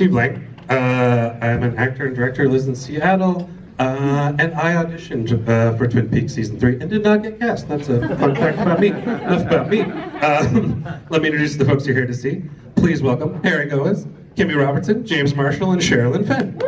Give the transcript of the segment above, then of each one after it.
Steve Blank. I'm an actor and director who lives in Seattle, and I auditioned for Twin Peaks Season 3 and did not get cast. That's a fun fact about me. Enough about me. Let me introduce the folks you're here to see. Please welcome Harry Goaz, Kimmy Robertson, James Marshall, and Sherilyn Fenn.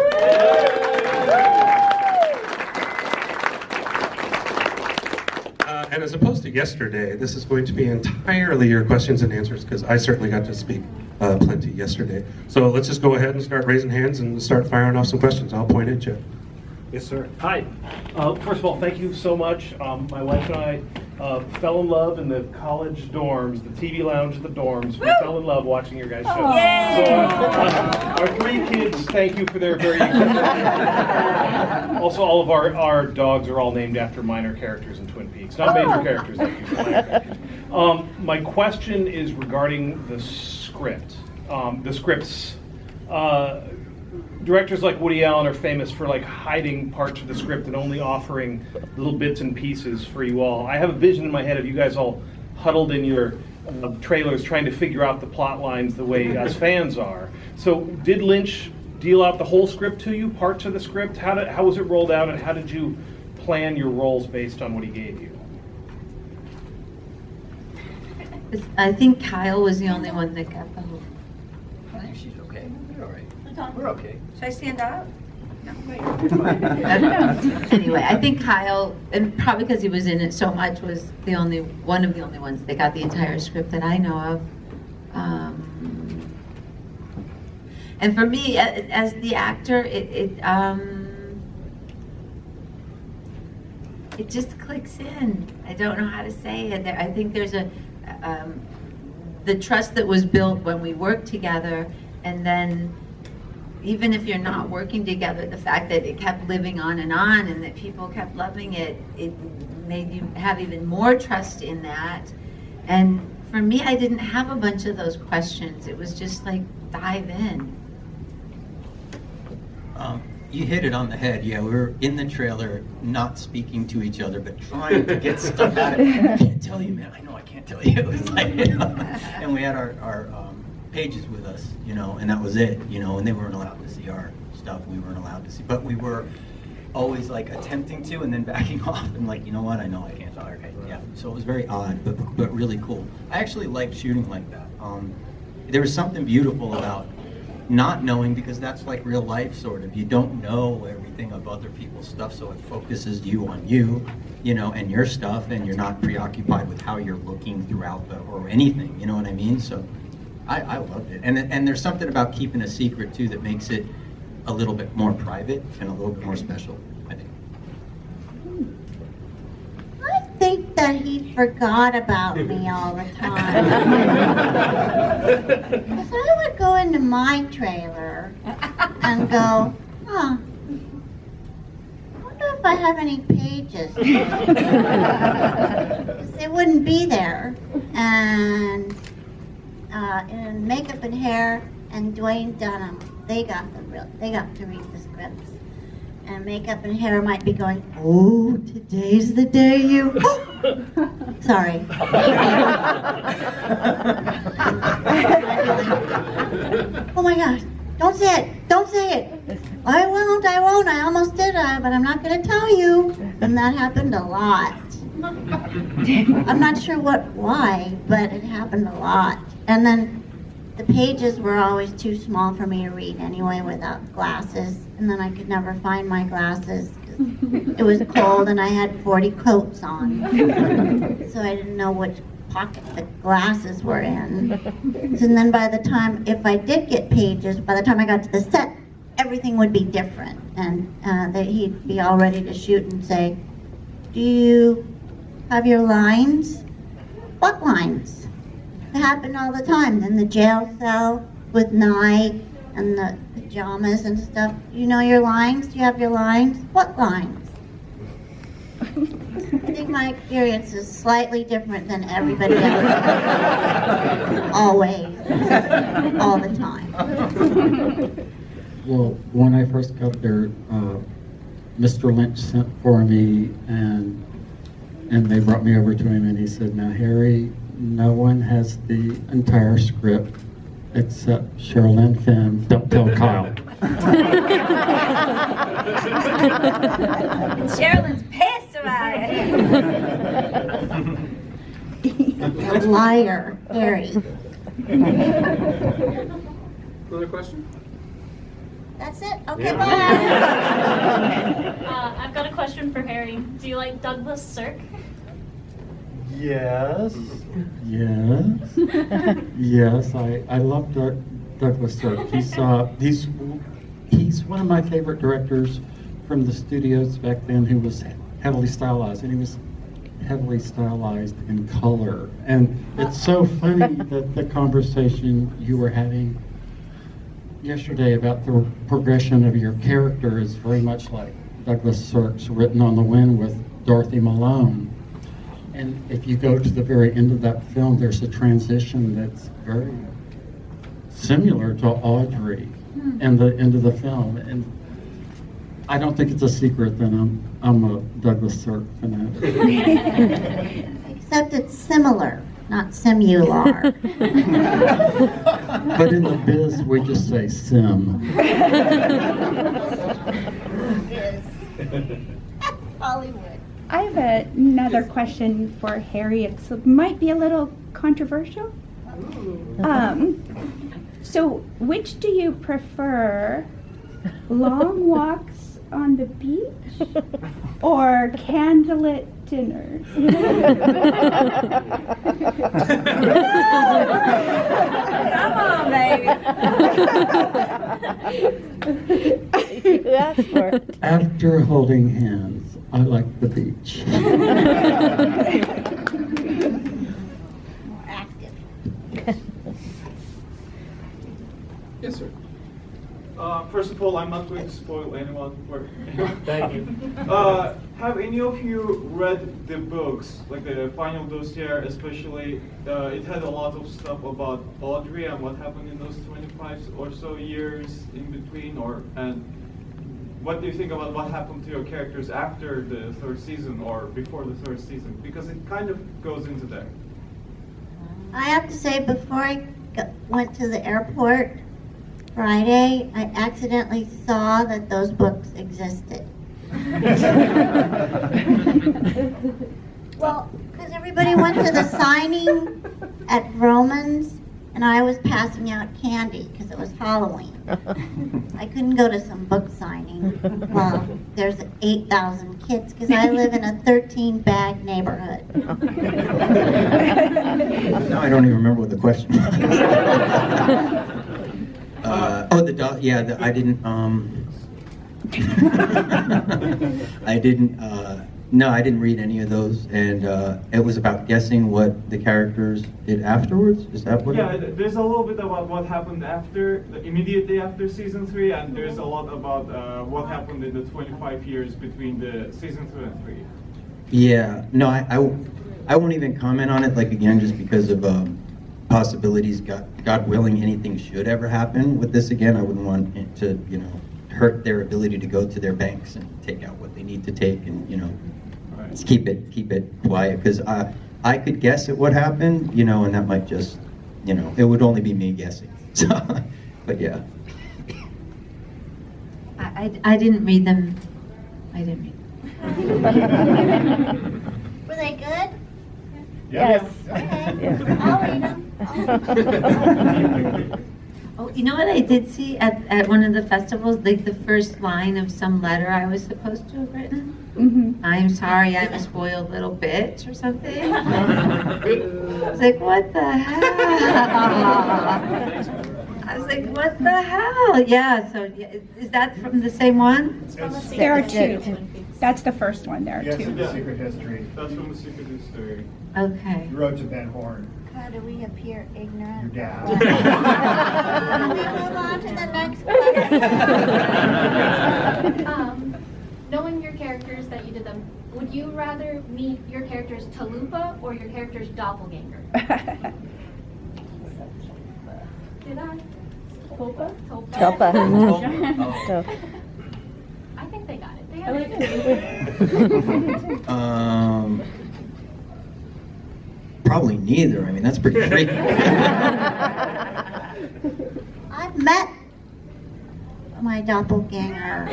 And as opposed to yesterday, this is going to be entirely your questions and answers, because I certainly got to speak plenty yesterday. So let's just go ahead and start raising hands and start firing off some questions. I'll point at you. Yes, sir. Hi. First of all, thank you so much. My wife and I fell in love in the college dorms, the TV lounge of the dorms. We fell in love watching your guys' show. Yay! So, our 3 kids, thank you for their very... Also, all of our dogs are all named after minor characters in Twin Peaks. Not major characters, like you, but minor characters. My question is regarding the script. The scripts. Directors like Woody Allen are famous for hiding parts of the script and only offering little bits and pieces for you all. I have a vision in my head of you guys all huddled in your trailers trying to figure out the plot lines the way us fans are. So did Lynch deal out the whole script to you, parts of the script? How was it rolled out, and how did you plan your roles based on what he gave you? I think Kyle was the only one that got the whole. I think she's okay. We're all right. We're okay. Should I stand up? Anyway, I think Kyle, and probably because he was in it so much, was one of the only ones that got the entire script that I know of. And for me, as the actor, it just clicks in. I don't know how to say it. I think there's the trust that was built when we worked together, and then even if you're not working together, the fact that it kept living on and that people kept loving it, it made you have even more trust in that. And for me, I didn't have a bunch of those questions. It was just dive in. You hit it on the head. Yeah, we were in the trailer, not speaking to each other, but trying to get stuff out of it. I can't tell you, man. I know I can't tell you. It was and we had our pages with us, and that was it, and they weren't allowed to see our stuff. We weren't allowed to see, but we were always attempting to, and then backing off, and you know what? I know I can't tell. Okay, yeah. So it was very odd, but really cool. I actually liked shooting like that. There was something beautiful about not knowing, because that's like real life, sort of. You don't know everything of other people's stuff, so it focuses you on you, and your stuff, and you're not preoccupied with how you're looking throughout or anything, you know what I mean? So I loved it. And there's something about keeping a secret, too, that makes it a little bit more private and a little bit more special, I think. I think that he forgot about me all the time. Because I would go into my trailer and go, I wonder if I have any pages. Because they wouldn't be there. And in makeup and hair and Dwayne Dunham, they got to read the scripts. And makeup and hair might be going, oh, today's the day you... Sorry. Oh my gosh, don't say it, don't say it. I won't, I almost did, but I'm not going to tell you. And that happened a lot. I'm not sure why, but it happened a lot. And then the pages were always too small for me to read anyway without glasses. And then I could never find my glasses. It was cold and I had 40 coats on. So I didn't know which pocket the glasses were in. And then by the time, if I did get pages, by the time I got to the set, everything would be different. And he'd be all ready to shoot and say, do you have your lines? What lines? It happened all the time. In the jail cell with Nye and the pajamas and stuff. Do you know your lines? Do you have your lines? What lines? I think my experience is slightly different than everybody else. Always. All the time. Well, when I first got there, Mr. Lynch sent for me, and they brought me over to him, and he said, now Harry, no one has the entire script. except Sherilyn, Fenn. Don't tell Kyle. Sherilyn's pissed about it. Liar, Harry. Another question? That's it? Okay, Yeah. bye. I've got a question for Harry. Do you like Douglas Sirk? Yes. Yes. Yes, I love Douglas Sirk. He's one of my favorite directors from the studios back then who was heavily stylized, and he was heavily stylized in color. And it's so funny that the conversation you were having yesterday about the progression of your character is very much like Douglas Sirk's Written on the Wind with Dorothy Malone. And if you go to the very end of that film, there's a transition that's very similar to Audrey and the end of the film. And I don't think it's a secret that I'm a Douglas Sirk fanatic. Except it's similar, not similar. But in the biz, we just say sim. Hollywood. I have another question for Harry. It might be a little controversial. So, which do you prefer, long walks on the beach or candlelit dinners? Come on, baby. You asked for it. After holding hands, I like the beach. More active. Yes, sir. First of all, I'm not going to spoil anyone for Thank you. Have any of you read the books, like the final dossier especially? It had a lot of stuff about Audrey and what happened in those 25 or so years in between, and what do you think about what happened to your characters after the third season or before the third season? Because it kind of goes into there. I have to say, before I went to the airport Friday, I accidentally saw that those books existed. Well, because everybody went to the signing at Romans, and I was passing out candy because it was Halloween. I couldn't go to some book signing. Well, there's 8,000 kids because I live in a 13-bag neighborhood. Now I don't even remember what the question was. I didn't read any of those, and it was about guessing what the characters did afterwards. Is that what? Yeah, there's a little bit about what happened immediately after season 3, and there's a lot about what happened in the 25 years between the season 2 and 3. Yeah, no, I won't even comment on it, like, again, just because of possibilities. God willing, anything should ever happen with this again. I wouldn't want it to, hurt their ability to go to their banks and take out what they need to take, and just keep it quiet, because I could guess at what happened, and that might just, it would only be me guessing. So, but yeah. I didn't read them. I didn't read them. Were they good? Yes. Okay. I'll read them. Oh, you know what I did see at one of the festivals? Like the first line of some letter I was supposed to have written. Mm-hmm. I'm sorry, I'm a spoiled little bitch or something. I was like, what the hell? I was like, what the hell? Yeah, so is that from the same one? There are two. That's the first one. There are Yes, two. in the Secret History. That's from the Secret History. Okay. You wrote to Ben Horn, How do we appear your ignorant? dad. Can we move on to the next question? Knowing your characters that you did them, would you rather meet your character's Talupa or your character's doppelganger? Did I? Topa? Topa. Topa. I think they got it. They got it. Probably neither. I mean, that's pretty tricky. I've met my doppelganger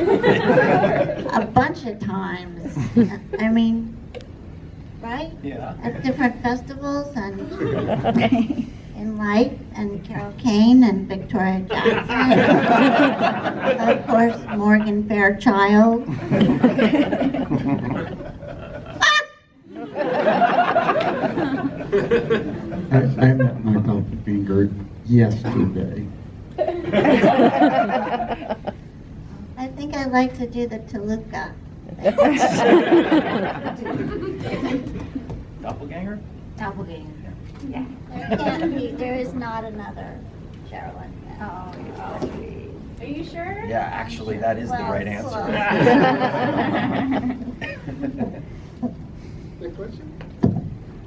a bunch of times. I mean, right? Yeah. At different festivals and in life, and Carol Kane and Victoria Jackson. Of course, Morgan Fairchild. I met my doppelganger yesterday. I think I like to do the Toluca. Doppelganger? Doppelganger. Yeah. There can't be, there is not another Sherilyn. Oh, are you sure? Yeah, actually, that is the Well, right answer. Next question?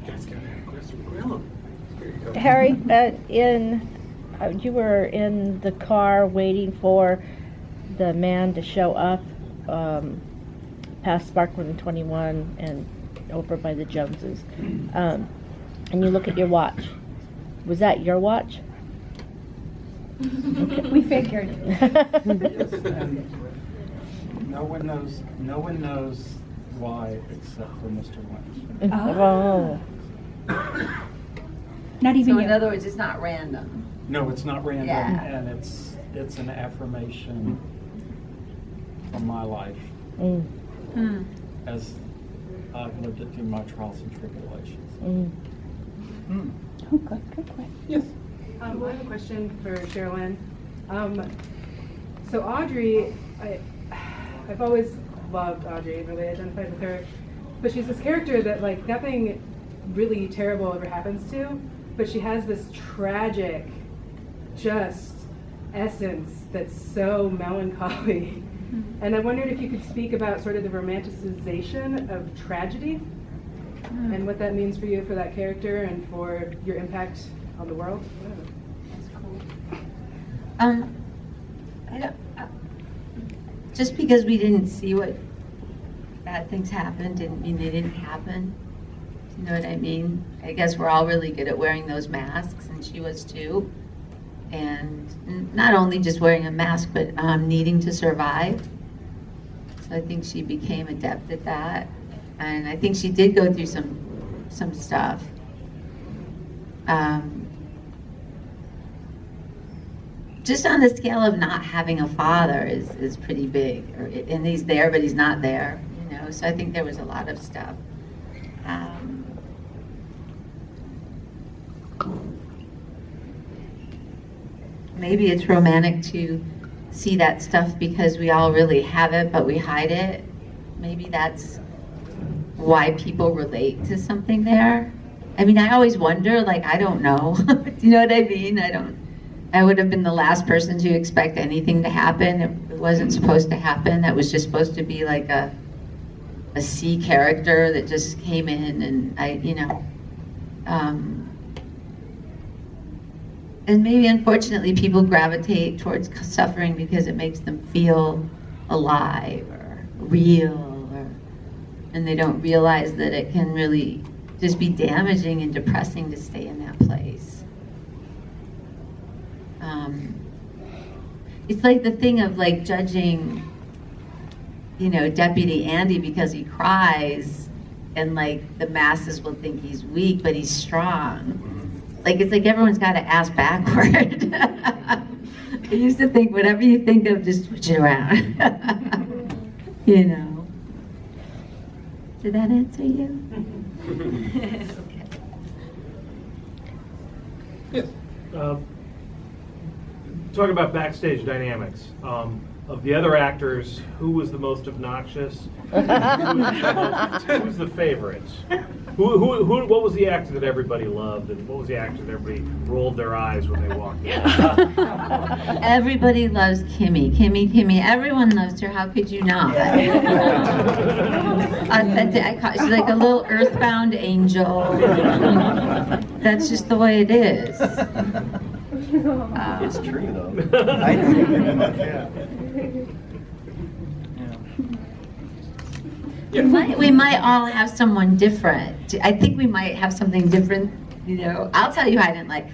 Guys, got a question? Grill 'em. Here you go. Harry, you were in the car waiting for the man to show up past Sparkman and 21 and over by the Joneses. And you look at your watch. Was that your watch? We figured. No one knows why except for Mr. Lynch. Oh. Not even So you. in other words, it's not random. No, it's not random, Yeah. and it's an affirmation from my life Mm, as I've lived it through my trials and tribulations. mm. Oh, good question. Yes. I have a question for Sherilyn. So Audrey, I've always loved Audrey, really identified with her, but she's this character that like nothing really terrible ever happens to, but she has this tragic, just essence that's so melancholy. And I wondered if you could speak about sort of the romanticization of tragedy and what that means for you, for that character, and for your impact on the world. That's cool. I don't, just because we didn't see what bad things happened didn't mean they didn't happen. You know what I mean? I guess we're all really good at wearing those masks, and she was too. And not only just wearing a mask, but needing to survive. So I think she became adept at that. And I think she did go through some stuff. Just on the scale of not having a father is pretty big. And he's there, but he's not there. You know, so I think there was a lot of stuff. Maybe it's romantic to see that stuff because we all really have it, but we hide it. Maybe that's why people relate to something there. I mean, I always wonder, like, I don't know. Do you know what I mean? I would have been the last person to expect anything to happen. It wasn't supposed to happen. That was just supposed to be like a C character that just came in, and and maybe unfortunately people gravitate towards suffering because it makes them feel alive or real, and they don't realize that it can really just be damaging and depressing to stay in that place. It's like the thing of like judging, Deputy Andy because he cries, and like the masses will think he's weak, but he's strong. Like, it's like everyone's got to ask backward. I used to think whatever you think of, just switch it around. Did that answer you? Okay. Yes. Talk about backstage dynamics. Of the other actors, who was the most obnoxious? Who's the favorite? What was the actor that everybody loved, and what was the actor that everybody rolled their eyes when they walked in? Everybody loves Kimmy. Kimmy. Everyone loves her. How could you not? Authentic. She's like a little earthbound angel. That's just the way it is. It's true, though. I know. Yeah. We might all have someone different. I think we might have something different. I'll tell you who I didn't like.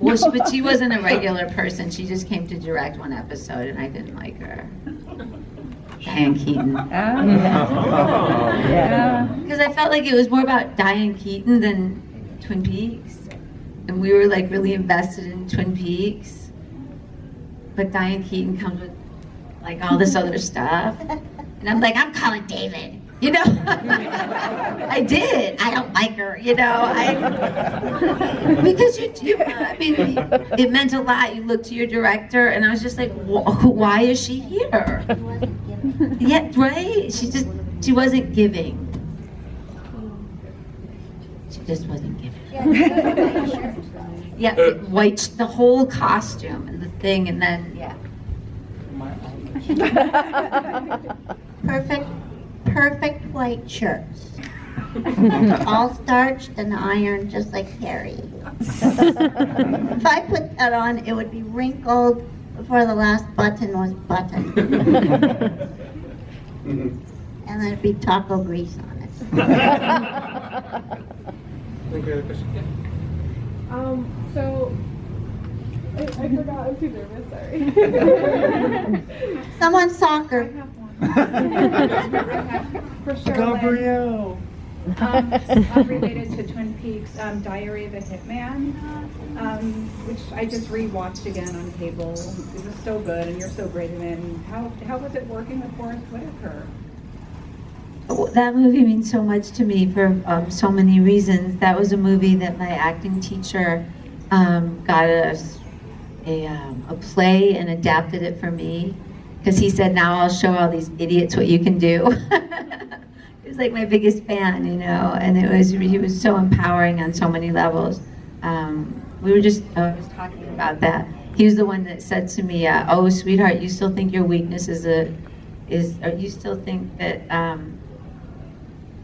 Well, but she wasn't a regular person. She just came to direct one episode, and I didn't like her. Diane Keaton. Yeah. Because I felt like it was more about Diane Keaton than Twin Peaks. And we were like really invested in Twin Peaks. But Diane Keaton comes with like all this other stuff. And I'm like, I'm calling David. You know? I did. I don't like her, you know? Because I mean, it meant a lot. You look to your director, and I was just like, why is she here? Yeah, right? She wasn't giving. She just wasn't giving. Yeah, white, the whole costume and the thing, and then, yeah. Perfect white shirts. All starched and ironed just like Harry. If I put that on, it would be wrinkled before the last button was buttoned. And there'd be taco grease on it. So I forgot. I'm too nervous. Sorry. Someone's soccer. For sure. Gabrielle. Related to Twin Peaks, Diary of a Hitman, which I just rewatched again on cable. It was so good, and you're so great in it. And how was it working with Forrest Whitaker? That movie means so much to me for so many reasons. That was a movie that my acting teacher got us a play and adapted it for me, because he said, now I'll show all these idiots what you can do. He was like my biggest fan, you know, and he was so empowering on so many levels. We were just talking about that. He was the one that said to me, oh, sweetheart, you still think your weakness or you still think that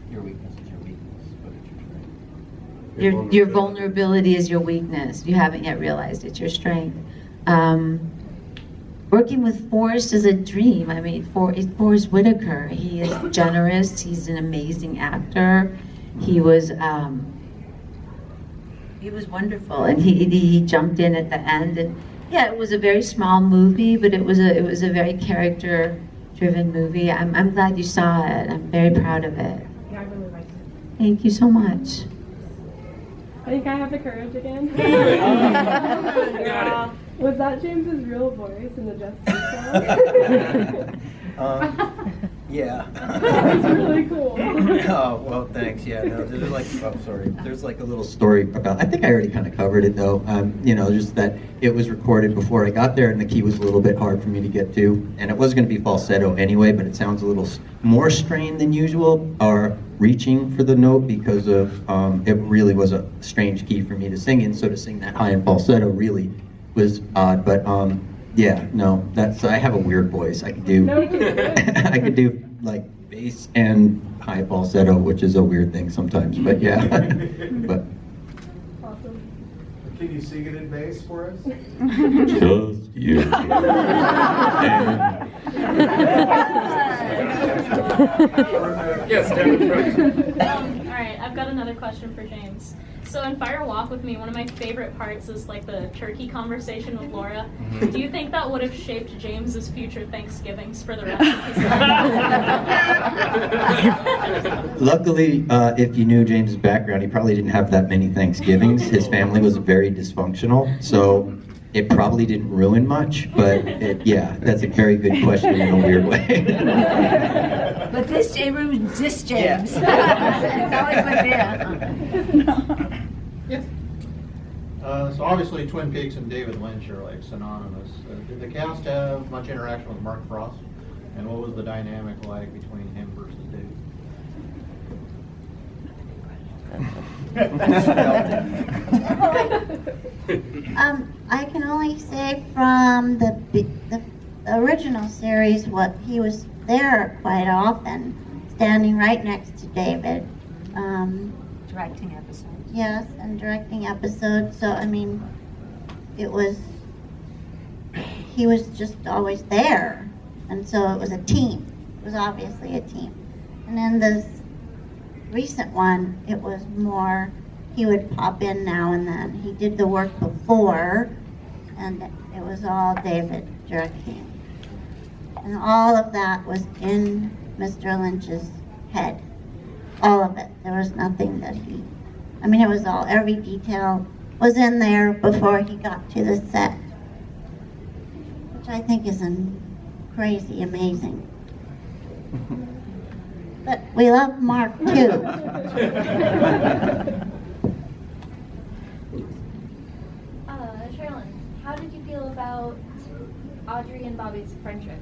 Your weakness is your weakness, but it's your strength. your vulnerability is your weakness. You haven't yet realized it's your strength. Working with Forrest is a dream. I mean, Forrest Whitaker, he is generous. He's an amazing actor. He was wonderful, and he jumped in at the end. And yeah, it was a very small movie, but it was a very character-driven movie. I'm glad you saw it. I'm very proud of it. Yeah, I really liked it. Thank you so much. I think I have the courage again. Got it. Was that James's real voice in the Justice song? Yeah. That's really cool. Oh, well, thanks. Yeah, no, there's like, there's like a little story about, I think I already kind of covered it though. You know, just that it was recorded before I got there, and the key was a little bit hard for me to get to. And it was going to be falsetto anyway, but it sounds a little more strained than usual, or reaching for the note, because of, it really was a strange key for me to sing in, so to sing that high in falsetto really was odd. But yeah, no, I have a weird voice. I could do I could do like bass and high falsetto, which is a weird thing sometimes, but yeah. But Awesome. Can you sing it in bass for us? Just you. Yes, David. All right, I've got another question for James. So in Fire Walk with Me, one of my favorite parts is like the turkey conversation with Laura. Do you think that would have shaped James's future Thanksgivings for the rest of his life? luckily, if you knew James's background, he probably didn't have that many Thanksgivings. His family was very dysfunctional, so it probably didn't ruin much, but yeah, that's a very good question in a weird way. But this James, this James. It's always like that. Yes. So obviously Twin Peaks and David Lynch are like synonymous. Did the cast have much interaction with Mark Frost? And what was the dynamic like between him versus David? I can only say from the original series, what he was there quite often, standing right next to David. Directing episodes. Yes, and directing episodes. So I mean, he was just always there, and so it was a team. It was obviously a team. And then this recent one, it was more. he would pop in now and then. He did the work before, and it was all David directing. And all of that was in Mr. Lynch's head. All of it. There was nothing that it was all, every detail was in there before he got to the set. Which I think is crazy amazing. But we love Mark too. Sherilyn, how did you feel about Audrey and Bobby's friendship?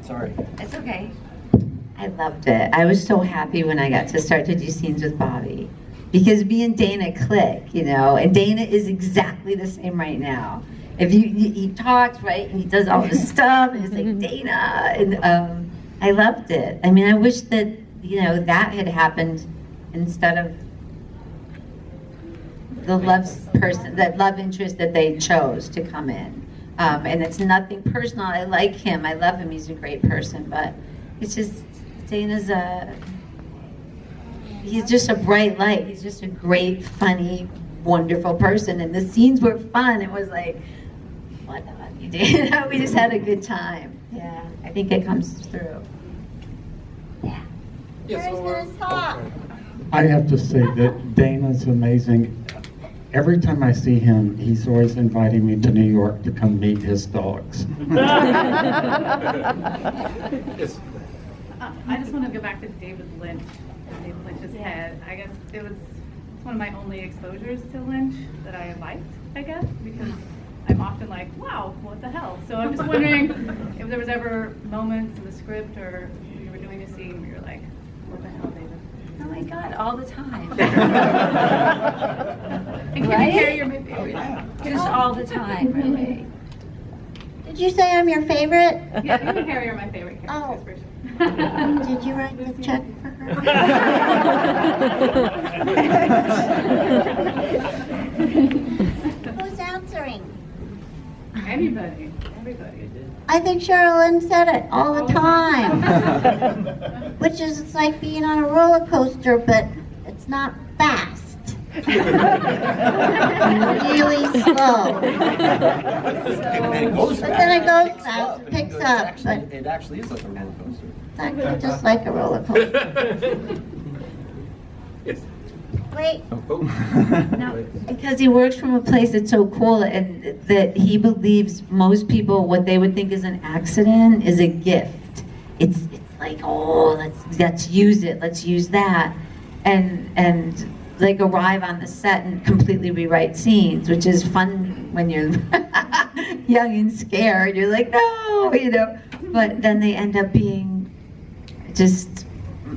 Sorry. It's okay. I loved it. I was so happy when I got to start to do scenes with Bobby. Because me and Dana click, and Dana is exactly the same right now. If he talks, right, and he does all this stuff, and it's like Dana, and I loved it. I wish that, that had happened instead of the love interest that they chose to come in. And it's nothing personal. I like him. I love him. He's a great person. But it's just, Dana's he's just a bright light. He's just a great, funny, wonderful person. And the scenes were fun. It was like, what the fuck you did? We just had a good time. Yeah, I think it comes through. Yeah. Who's gonna talk? I have to say that Dana's amazing. Every time I see him, he's always inviting me to New York to come meet his dogs. I just want to go back to David Lynch and David Lynch's head. I guess it's one of my only exposures to Lynch that I liked, I guess, because I'm often like, wow, what the hell? So I'm just wondering if there was ever moments in the script or you were doing a scene where you're like, what the hell, David? Oh my God, all the time. And can you carry your favorite? Just all the time, really. Did you say I'm your favorite? Yeah, you and Harry are my favorite characters for sure. Did you write the check for her? Who's answering? Anybody. Everybody. I think Sherilyn said it all the time. Which is, it's like being on a roller coaster, but it's not fast. Really slow. But then it goes fast, it picks up. But It actually is like a roller coaster. it's actually just like a roller coaster. Yes. Wait. No, because he works from a place that's so cool, and that he believes most people, what they would think is an accident is a gift. It's like, oh, let's use it, let's use that, and like arrive on the set and completely rewrite scenes, which is fun when you're young and scared. You're like, no, but then they end up being just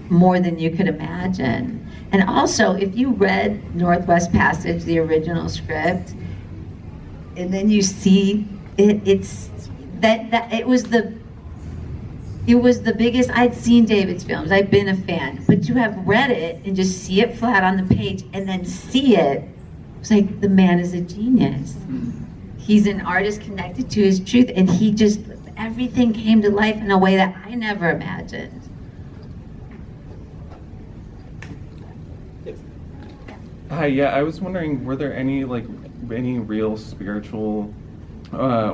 more than you could imagine. And also, if you read Northwest Passage, the original script, and then you see it, it was the biggest. I'd seen David's films. I've been a fan, but to have read it and just see it flat on the page and then see it, it's like the man is a genius. He's an artist connected to his truth, and everything came to life in a way that I never imagined. Hi, yeah, I was wondering, were there any real spiritual